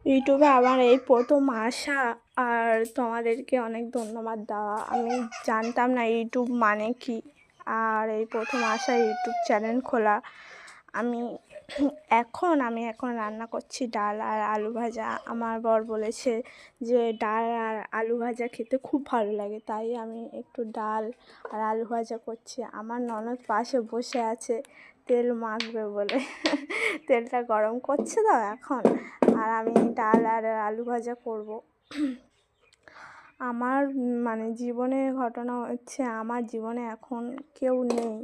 ইউটিউবে আমার এই প্রথম আসা, আর তোমাদেরকে অনেক ধন্যবাদ দেওয়া। আমি জানতাম না ইউটিউব মানে কি, আর এই প্রথম আসা ইউটিউব চ্যানেল খোলা। আমি আমি এখন রান্না করছি ডাল আর আলু ভাজা। আমার বর বলেছে যে ডাল আর আলু ভাজা খেতে খুব ভালো লাগে, তাই আমি একটু ডাল আর আলু ভাজা করছি। আমার ননদ পাশে বসে আছে তেল মাখবে বলে তেলটা গরম করছে তো এখন, আর আমি ডাল আর আলু ভাজা করব। আমার মানে জীবনের ঘটনা হচ্ছে, আমার জীবনে এখন কেউ নেই।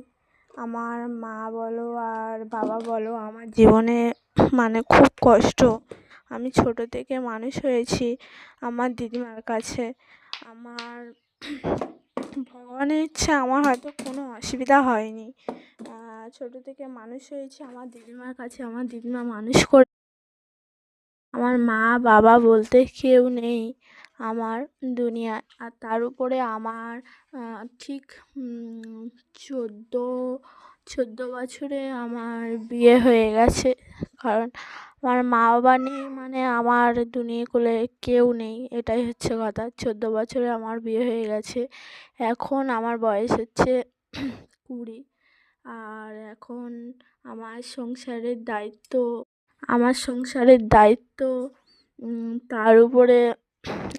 আমার মা বলো আর বাবা বলো, আমার জীবনে মানে খুব কষ্ট। আমি ছোট থেকে মানুষ হয়েছি আমার দিদিমার কাছে। আমার ভগবানের ইচ্ছা আমার হয়তো কোনো অসুবিধা হয়নি। ছোট থেকে মানুষ হয়েছি আমার দিদিমার কাছে, আমার দিদিমা মানুষ করে। আমার মা বাবা বলতে কেউ নেই আমার দুনিয়ায়। আর তার উপরে আমার ঠিক 14 বছরে আমার বিয়ে হয়ে গেছে। কারণ আমার মা বাবা নেই মানে আমার দুনিয়াকুলে কেউ নেই, এটাই হচ্ছে কথা। 14 বছরে আমার বিয়ে হয়ে গেছে। এখন আমার বয়স হচ্ছে 20। আর এখন আমার সংসারের দায়িত্ব, আমার সংসারের দায়িত্ব, তার উপরে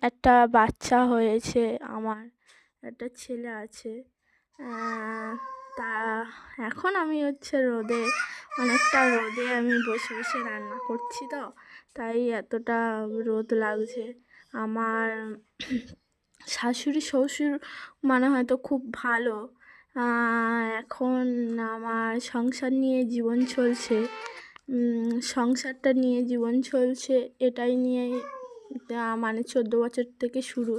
একটা বাচ্চা হয়েছে আমার, একটা ছেলে আছে। তা এখন আমি হচ্ছে অনেকটা রোদে আমি বসে বসে রান্না করছি তো, তাই এতটা রোদ লাগছে। আমার শাশুড়ি শ্বশুর মানে হয়তো খুব ভালো। এখন আমার সংসার নিয়ে জীবন চলছে, সংসারটা নিয়ে জীবন চলছে, এটাই নিয়েই মানে 14 বছর থেকে শুরু,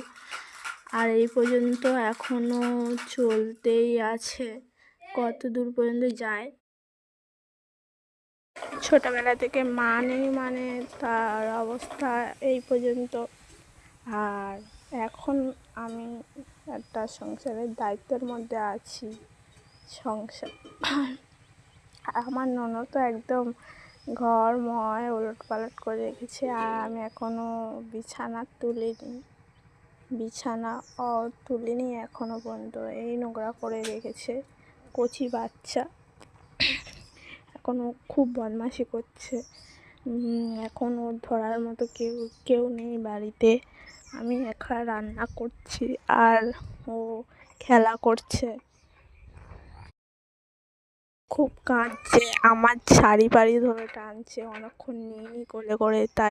আর এই পর্যন্ত এখনও চলতেই আছে। কত দূর পর্যন্ত যায়। ছোটোবেলা থেকে মা নেই মানে তার অবস্থা এই পর্যন্ত। আর এখন আমি একটা সংসারের দায়িত্বের মধ্যে আছি। সংসার আমার ননদ তো একদম ঘরময় ওলটপালট করে রেখেছে, আর আমি এখনও বিছানা তুলিনি এখনও পর্যন্ত। এই নোংরা করে রেখেছে। কচি বাচ্চা এখনও খুব বদমাইশি করছে। এখন ওর ধরার মতো কেউ নেই বাড়িতে। আমি একা রান্না করছি আর ও খেলা করছে। খুব কাঁদছে, আমার শাড়ি পাড়ি ধরে টানছে, অনেকক্ষণ নিয়ে কোলে করে। তাই